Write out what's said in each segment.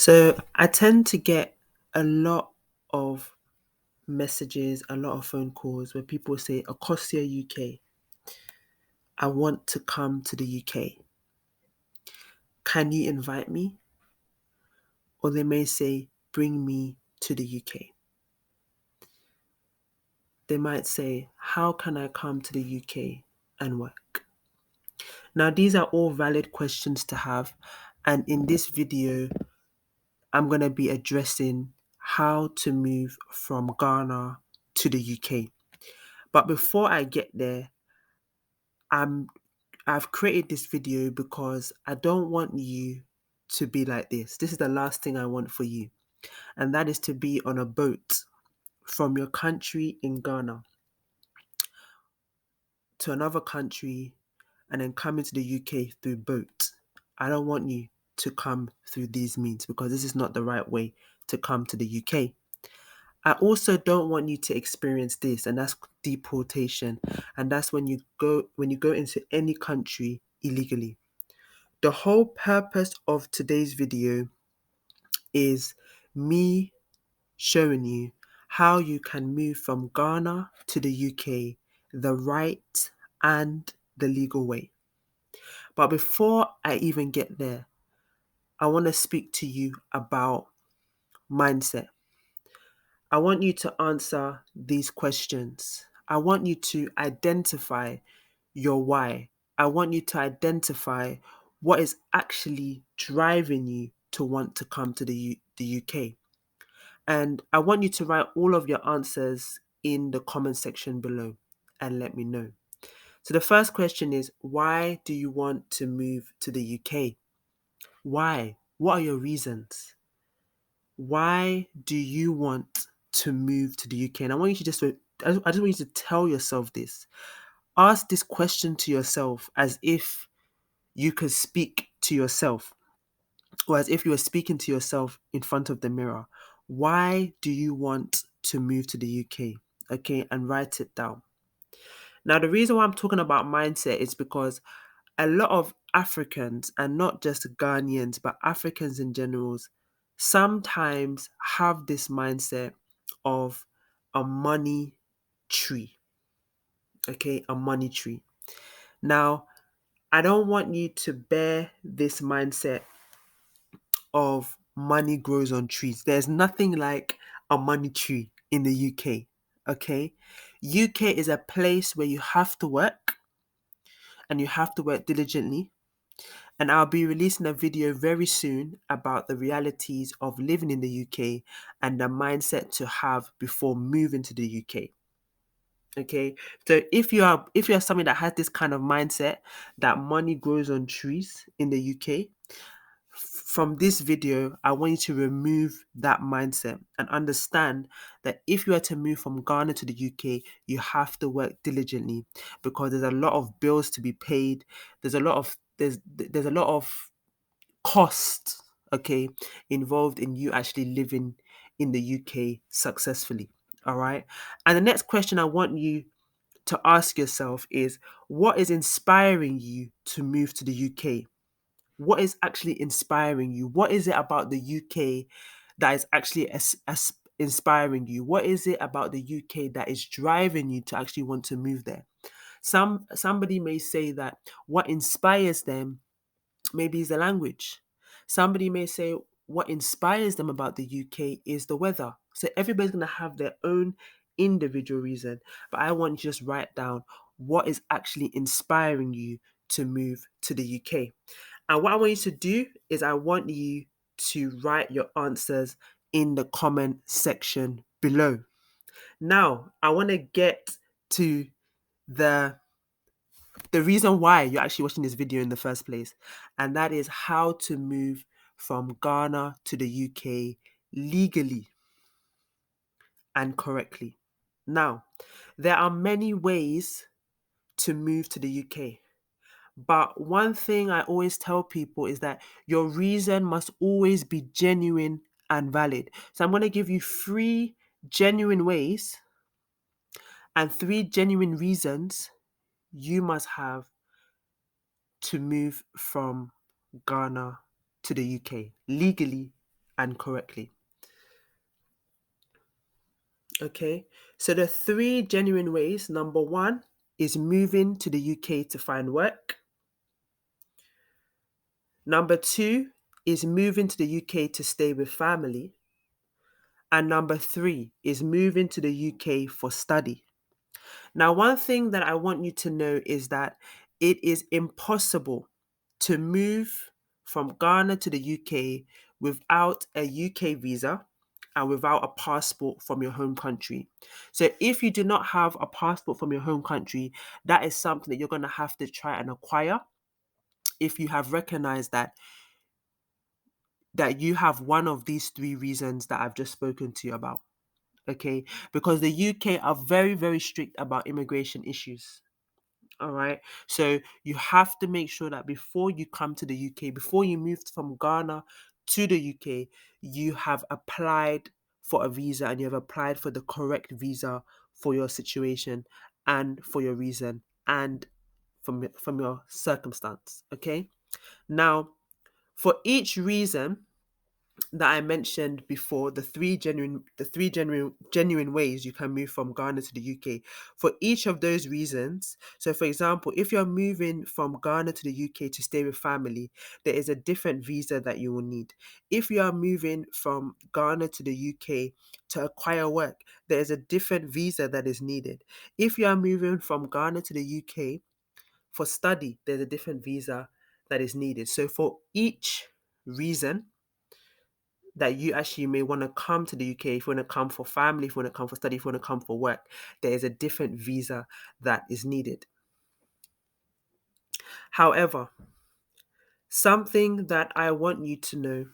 So I tend to get a lot of messages, a lot of phone calls where people say, Akosia UK, I want to come to the UK. Can you invite me? Or they may say, bring me to the UK. They might say, how can I come to the UK and work? Now, these are all valid questions to have. And in this video, I'm going to be addressing how to move from Ghana to the UK. But before I get there, I've created this video because I don't want you to be like this. This is the last thing I want for you. And that is to be on a boat from your country in Ghana to another country and then come into the UK through boat. I don't want you to come through these means because this is not the right way to come to the UK. I also don't want you to experience this, and that's deportation. And that's when you go into any country illegally. The whole purpose of today's video is me showing you how you can move from Ghana to the UK the right and the legal way. But before I even get there, I want to speak to you about mindset. I want you to answer these questions. I want you to identify your why. I want you to identify what is actually driving you to want to come to the UK. And I want you to write all of your answers in the comment section below and let me know. So the first question is, why do you want to move to the UK? Why? What are your reasons? Why do you want to move to the UK? And I want you to I just want you to tell yourself this. Ask this question to yourself as if you could speak to yourself, or as if you were speaking to yourself in front of the mirror. Why do you want to move to the UK? Okay, and write it down. Now, the reason why I'm talking about mindset is because a lot of Africans, and not just Ghanaians, but Africans in general, sometimes have this mindset of a money tree. Okay, a money tree. Now, I don't want you to bear this mindset of money grows on trees. There's nothing like a money tree in the UK. Okay, UK is a place where you have to work and you have to work diligently. And I'll be releasing a video very soon about the realities of living in the UK and the mindset to have before moving to the UK. Okay, so if you are somebody that has this kind of mindset that money grows on trees in the UK, from this video, I want you to remove that mindset and understand that if you are to move from Ghana to the UK, you have to work diligently because there's a lot of bills to be paid. There's a lot of cost, okay, involved in you actually living in the UK successfully. All right. And the next question I want you to ask yourself is, what is inspiring you to move to the UK? What is actually inspiring you? What is it about the UK that is actually as inspiring you? What is it about the UK that is driving you to actually want to move there? Somebody may say that what inspires them maybe is the language. Somebody may say what inspires them about the UK is the weather. So everybody's going to have their own individual reason. But I want you to just write down what is actually inspiring you to move to the UK. And what I want you to do is I want you to write your answers in the comment section below. Now, I want to get to the reason why you're actually watching this video in the first place, and that is how to move from Ghana to the UK legally and correctly. Now, there are many ways to move to the UK, but one thing I always tell people is that your reason must always be genuine and valid. So I'm going to give you 3 genuine ways and 3 genuine reasons you must have to move from Ghana to the UK legally and correctly. Okay, so the 3 genuine ways: number 1 is moving to the UK to find work. Number 2 is moving to the UK to stay with family. And number 3 is moving to the UK for study. Now, one thing that I want you to know is that it is impossible to move from Ghana to the UK without a UK visa and without a passport from your home country. So if you do not have a passport from your home country, that is something that you're going to have to try and acquire if you have recognized that you have one of these 3 reasons that I've just spoken to you about. Okay, because the UK are very, very strict about immigration issues. All right. So you have to make sure that before you come to the UK, before you move from Ghana to the UK, you have applied for a visa and you have applied for the correct visa for your situation and for your reason and from your circumstance. Okay. Now, for each reason that I mentioned before, the three genuine ways you can move from Ghana to the UK. For each of those reasons, so for example, if you're moving from Ghana to the UK to stay with family, there is a different visa that you will need. If you are moving from Ghana to the UK to acquire work, there is a different visa that is needed. If you are moving from Ghana to the UK for study, there's a different visa that is needed. So for each reason that you actually may want to come to the UK, if you want to come for family, if you want to come for study, if you want to come for work, there is a different visa that is needed. However, something that I want you to know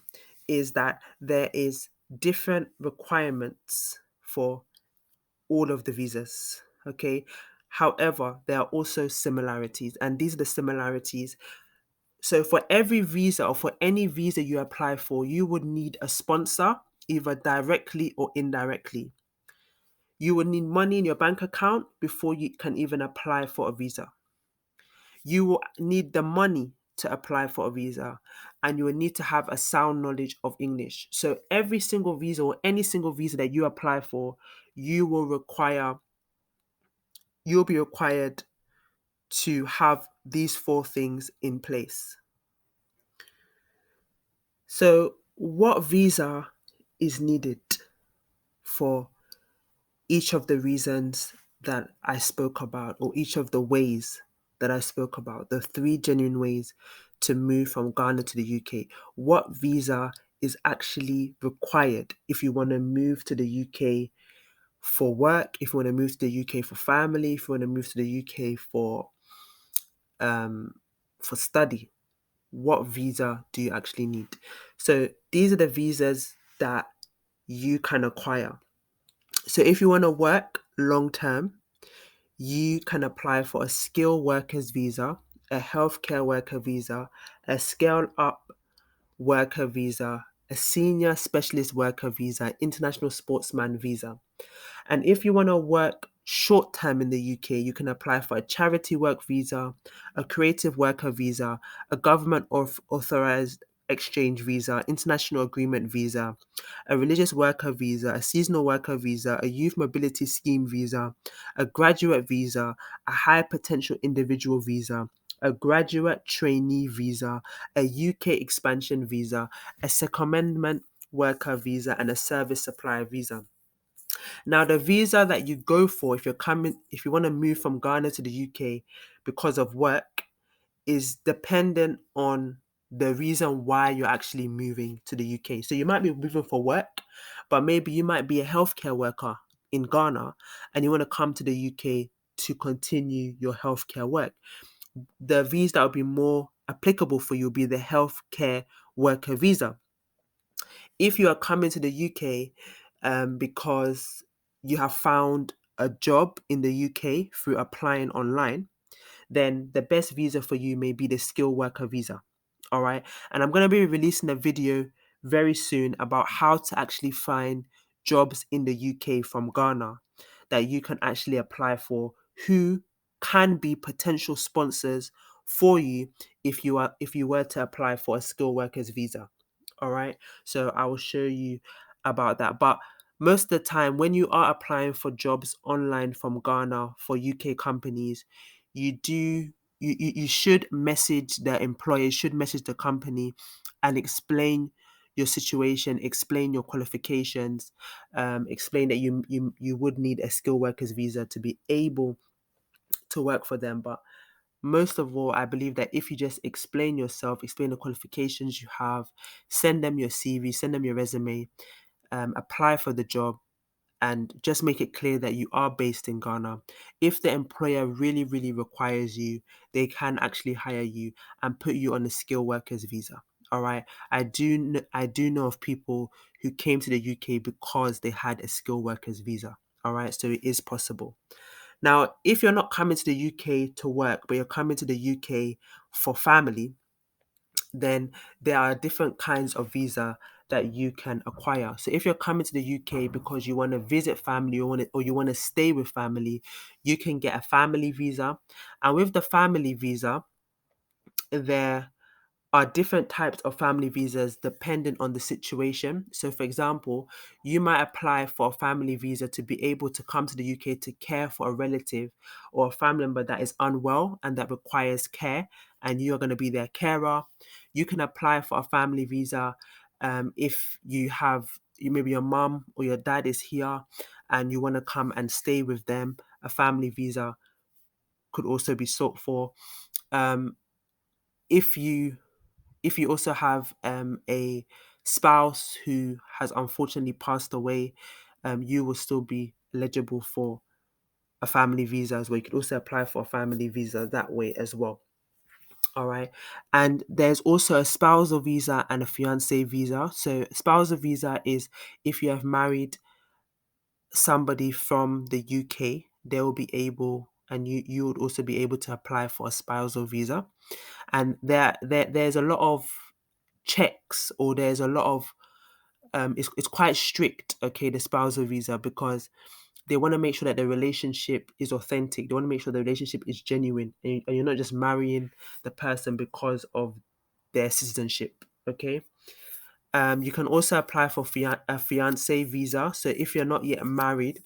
is that there is different requirements for all of the visas. Okay. However, there are also similarities, and these are the similarities. So for every visa or for any visa you apply for, you would need a sponsor, either directly or indirectly. You would need money in your bank account before you can even apply for a visa. You will need the money to apply for a visa, and you will need to have a sound knowledge of English. So every single visa or any single visa that you apply for, you'll be required to have these 4 things in place. So what visa is needed for each of the reasons that I spoke about, or each of the ways that I spoke about, the 3 genuine ways to move from Ghana to the UK? What visa is actually required if you want to move to the UK for work, if you want to move to the UK for family, if you want to move to the UK for study? What visa do you actually need? So these are the visas that you can acquire. So if you want to work long term, you can apply for a skilled workers visa, a healthcare worker visa, a scaled up worker visa, a senior specialist worker visa, international sportsman visa. And if you want to work short term in the UK, you can apply for a charity work visa, a creative worker visa, a government authorized exchange visa, international agreement visa, a religious worker visa, a seasonal worker visa, a youth mobility scheme visa, a graduate visa, a high potential individual visa, a graduate trainee visa, a UK expansion visa, a secondment worker visa, and a service supplier visa. Now, the visa that you go for if you want to move from Ghana to the UK because of work, is dependent on the reason why you're actually moving to the UK. So you might be moving for work, but maybe you might be a healthcare worker in Ghana and you want to come to the UK to continue your healthcare work. The visa that would be more applicable for you will be the healthcare worker visa. If you are coming to the UK because you have found a job in the UK through applying online, then the best visa for you may be the skilled worker visa. All right. And I'm going to be releasing a video very soon about how to actually find jobs in the UK from Ghana that you can actually apply for, who can be potential sponsors for you if you were to apply for a skilled workers visa. All right. So I will show you about that. But most of the time, when you are applying for jobs online from Ghana for UK companies, you do you should message the employer, you should message the company and explain your situation, explain your qualifications, explain that you would need a skilled workers visa to be able to work for them. But most of all, I believe that if you just explain yourself, explain the qualifications you have, send them your CV, send them your resume, apply for the job, and just make it clear that you are based in Ghana. If the employer really, really requires you, they can actually hire you and put you on a skilled workers visa. All right. I do know of people who came to the UK because they had a skilled workers visa. All right. So it is possible. Now, if you're not coming to the UK to work, but you're coming to the UK for family, then there are different kinds of visa that you can acquire. So if you're coming to the UK because you want to visit family or you want to stay with family, you can get a family visa. And with the family visa, there are different types of family visas dependent on the situation. So, for example, you might apply for a family visa to be able to come to the UK to care for a relative or a family member that is unwell and that requires care, and you're going to be their carer. You can apply for a family visa if maybe your mom or your dad is here and you want to come and stay with them. A family visa could also be sought for. Um, if you if you also have a spouse who has unfortunately passed away, you will still be eligible for a family visa as well. You could also apply for a family visa that way as well. All right. And there's also a spousal visa and a fiance visa. So, spousal visa is if you have married somebody from the UK, they will be able, and you would also be able to apply for a spousal visa. And there's a lot of checks, or there's a lot of it's quite strict, okay, the spousal visa, because they want to make sure that the relationship is authentic. They want to make sure the relationship is genuine, and you're not just marrying the person because of their citizenship, okay. You can also apply for a fiance visa. So if you're not yet married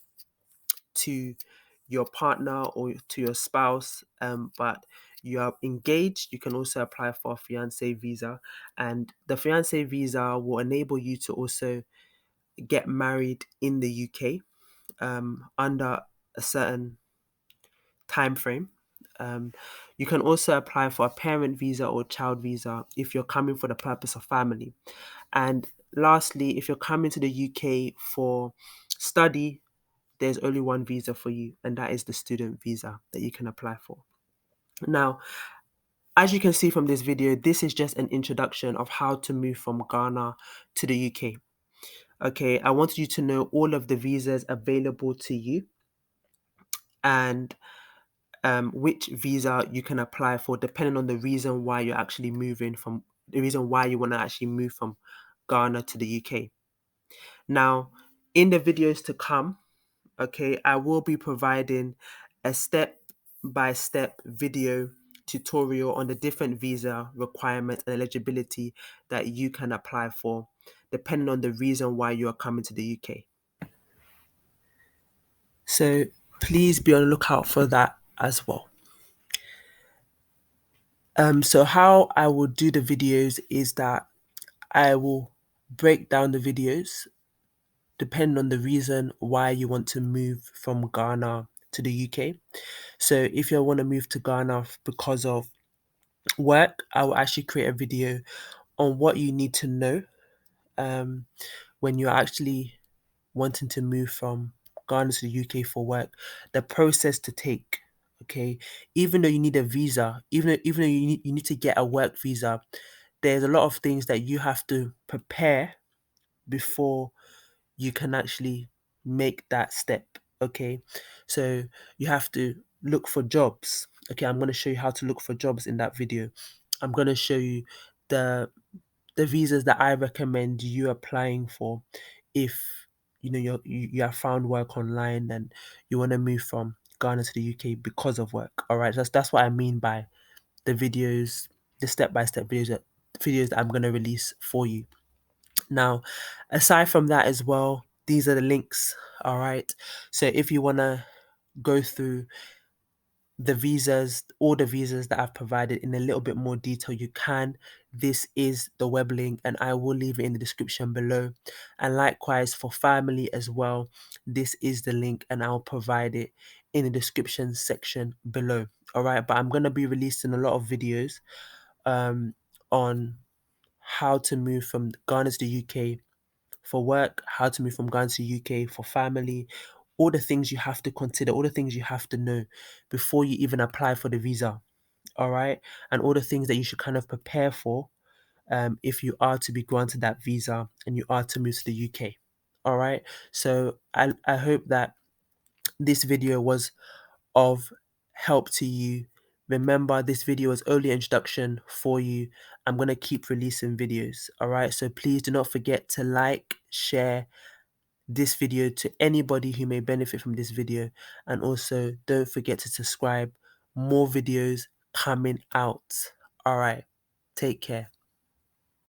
to your partner or to your spouse, but you are engaged, you can also apply for a fiance visa. And the fiance visa will enable you to also get married in the UK under a certain time frame. Um, you can also apply for a parent visa or child visa if you're coming for the purpose of family. And lastly, if you're coming to the UK for study, there's only one visa for you, and that is the student visa that you can apply for. Now, as you can see from this video, this is just an introduction of how to move from Ghana to the UK. Okay, I want you to know all of the visas available to you and which visa you can apply for depending on the reason why you're actually moving from the reason why you want to actually move from Ghana to the UK. Now, in the videos to come, okay, I will be providing a step-by-step video tutorial on the different visa requirements and eligibility that you can apply for, depending on the reason why you are coming to the UK. So please be on the lookout for that as well. So how I will do the videos is that I will break down the videos depending on the reason why you want to move from Ghana to the UK. So if you want to move to Ghana because of work, I will actually create a video on what you need to know um, when you're actually wanting to move from Ghana to the UK for work, the process to take. Okay, even though you need a visa, even though you need to get a work visa, there's a lot of things that you have to prepare before you can actually make that step. Okay, so you have to look for jobs. Okay, I'm going to show you how to look for jobs in that video. I'm going to show you the visas that I recommend you applying for if you have found work online and you want to move from Ghana to the UK because of work. All right, that's what I mean by the videos, the step by step videos that I'm going to release for you. Now, aside from that as well, these are the links. All right. So if you want to go through the visas, all the visas that I've provided in a little bit more detail, you can. This is the web link, and I will leave it in the description below. And likewise for family as well, this is the link, and I'll provide it in the description section below. All right, but I'm going to be releasing a lot of videos on how to move from Ghana to the UK for work, how to move from Ghana to UK for family, all the things you have to consider, all the things you have to know before you even apply for the visa. All right. And all the things that you should kind of prepare for if you are to be granted that visa and you are to move to the UK. All right. So I hope that this video was of help to you. Remember, this video is only an introduction for you. I'm going to keep releasing videos. All right. So please do not forget to like, share this video to anybody who may benefit from this video, and also don't forget to subscribe. More videos coming out. All right, take care.